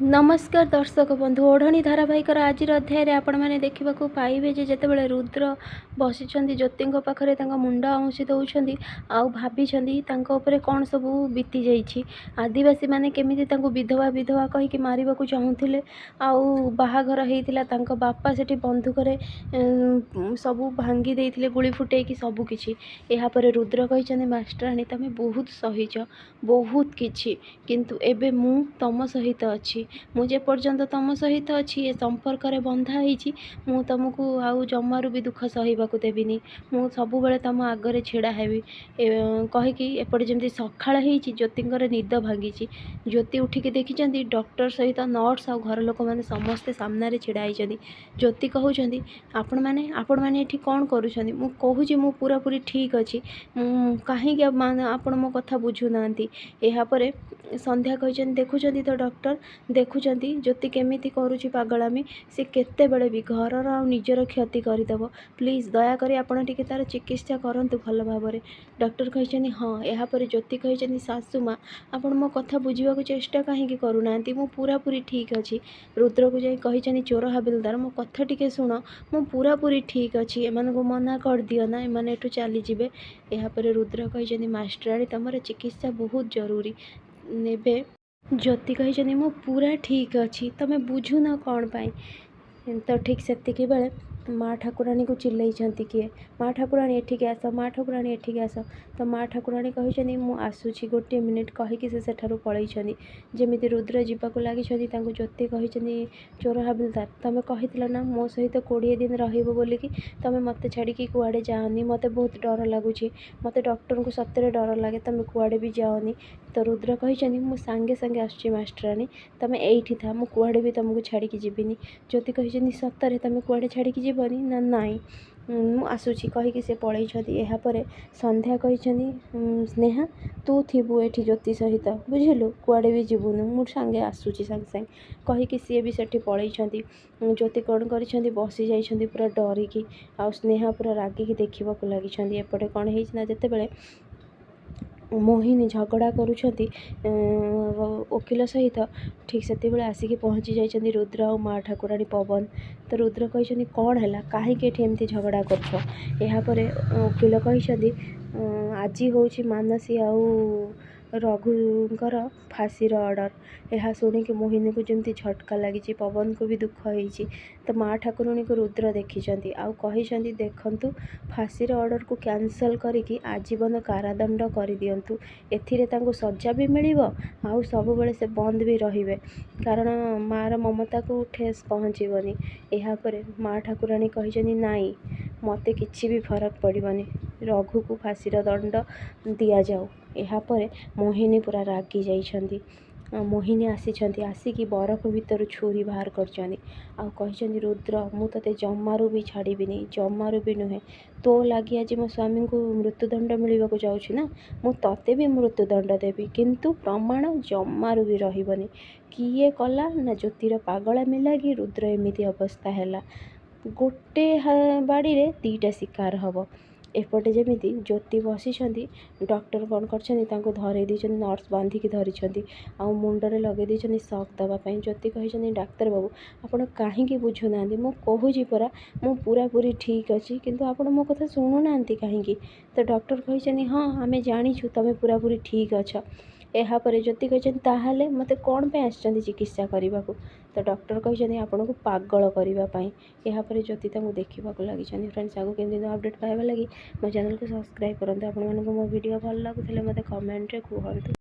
नमस्कार दर्शक बंधु ओढ़णी धारावाहिकर आज अध्याय आपण मैंने देखा पाइबे जे जेतेबेले रुद्र बसी ज्योति पाखे मुंड औँशी दौरान आउ भाभी कौन सब बीती जाइए आदिवासी माने केमिति विधवा विधवा कहीकि मारिबा को चाहूले आउ बाहाघर होता बापा से बंधुक सब भांगी देते गुड़ी फुटेकी सबकि यापर रुद्र कही मास्टराणी तमें बहुत सहीच बहुत किछि किंतु एबे मु तम सहित अच्छी मुझे पर्यंत तुम सहित अच्छी ए संपर्क रे बंधा होईची मु तुमको आउ जमारू भी दुख सहीबाकू देविनी मु सब बेले तुम आगे छिड़ा हेबी कहीकि एपटे जमी सकाळ होईची ज्योतिंकर निद भांगी ज्योति उठिकी देखी डॉक्टर सहित नर्स आ घर लोक मैंने समस्ते सामने छिड़ा होती ज्योति कहते आपण मैंने ये कौन करुँच मु कहूँ मु पूरा पूरी ठीक अच्छी कहीं आपण मो कथा बुझुना यापर संध्या कहते देखुं तो डॉक्टर देखुं ज्योति केमिति करुँची पागलामी से केते बेले भी घरर आ निजर क्षति करदेव प्लीज दयाकोरी आपण टिके तार चिकित्सा करंतु भल भाव डॉक्टर कहते हाँ यापर ज्योति कहते सासू माँ आपण मो कथा बुझा चेष्टा कहीं करूना मु पूरा पूरी ठीक अच्छी रुद्र को जाई कहते चोर हाबिलदार मो कथा टिके शुण मु पूरा पूरी ठीक अच्छी एमान को मना कर दियो ना एमाने एठू चली जिबे यापर रुद्र कहते मास्टराणी तमर चिकित्सा बहुत जरूरी नेबे ज्योति कहते मु पूरा ठीक अच्छी तमें बुझुन कौन पाई तो ठीक सेतिकी बेले माँ ठाकुराणी को चिल्लई किए माँ ठाकुराणी एठिक आस माँ ठाकुराणी एठिक आस तो माँ ठाकुराणी कहते मु आसुची गोटे मिनिट कहीकि से सेठारु पलैछनी जेमिति रुद्र जीवाकू लगी ज्योति कहते चोर हाबिलदार तमें कही ना मो सहित 20 दिन रहिबो बोलिकी तमें मत छाड़ी कुआड़े जाओनी मत बहुत डर लगुच मत डॉक्टर को सतरे डर लगे तमें कुआड़े भी जाओनी तो रुद्र कहते मु सांगे सांगे आसुची मास्टराणी तमें एठी था मु कुआड़े भी तुमको छाड़ी जीविनी ज्योति कहते सतरे तमें कुआड़े छाड़ी जीवनी ना नाई मु आसुची कहीकि से पलैछती यापर संध्या कहते स्नेहा तू थिबु एठी ज्योति सहित बुझिलु कुआड़े भी जीवुनु मु सांगे आसुची सांगे सांगे कहीकि सी भी सेठी पलैछती ज्योति कौन कर बसी जाइछंती पूरा डरिकी आ स्नेहा पूरा रागिकी देखा लगी एपटे कौन होना जितेबाला मोहिनी झगड़ा करुँच वकिल सहित ठीक से आसिकी पहुँची जाइछंती रुद्र और माँ ठाकुराणी पवन तो रुद्र कहते कौन है कहीं एमती झगड़ा कर यापर वकिल कहते आज हूँ मानसी आउ रघुंकर फांसी ऑर्डर यह शुणिक मोहिनी को जमी झटका लगी पवन को भी दुख होती तो माँ ठाकुराणी को रुद्र देखी आउ कही देखु फांसी ऑर्डर को कैंसल करिकी आजीवन कारादंड कर दिंतु एथिरे सजा भी मिल आउ सब बेले से बंद भी रहिबे कारण मार ममता को ठेस पहुँचबनी यापर माँ ठाकुराणी कहते नाई मते किछि भी फरक पड़बनी रघु को फांसी दंड दि जाऊ यापर मोहिनी पूरा रागी जाइछंती मोहिनी आसिकी बरफ भितर छुरी बाहर कर रुद्र मु ते जमारू भी छाड़बी जमारू भी नुहे तो लगी आज मो स्वामी को मृत्युदंड मिलवा जाऊँगी ना मु ते भी मृत्युदंड देवी किंतु प्रमाण जमारू भी रही किए कला ना ज्योतिर पागलामी लगी रुद्र एमती अवस्था है गोटे बाड़ी रे 2टा शिकार हम एपटे जमी ज्योति बसी डॉक्टर कौन कर धरे दी नर्स बांधिकी धरी आउ मुंडरे लगे दी सक दवापाई ज्योति कहते डाक्तर बाबू आपड़ कहीं बुझुना मु कहूँ परा मु पूरा पूरी ठीक अच्छी किंतु आपड़ मो कथा शुणुना कहीं तो डॉक्टर कहते हाँ आम जाचु तुम पूरा पूरी ठीक अच्छ यापर ज्योति कहते मत कौन पे आसछंती चिकित्सा करने को तो डॉक्टर कहते आपन को पागल करने यापर ज्योति देखा लगी फ्रेंड्स आगे केमती अपडेट पाइबा लगी मो चैनल को सब्सक्राइब करते आप मो वीडियो भल लगुले मत कमेंट रे कहतु।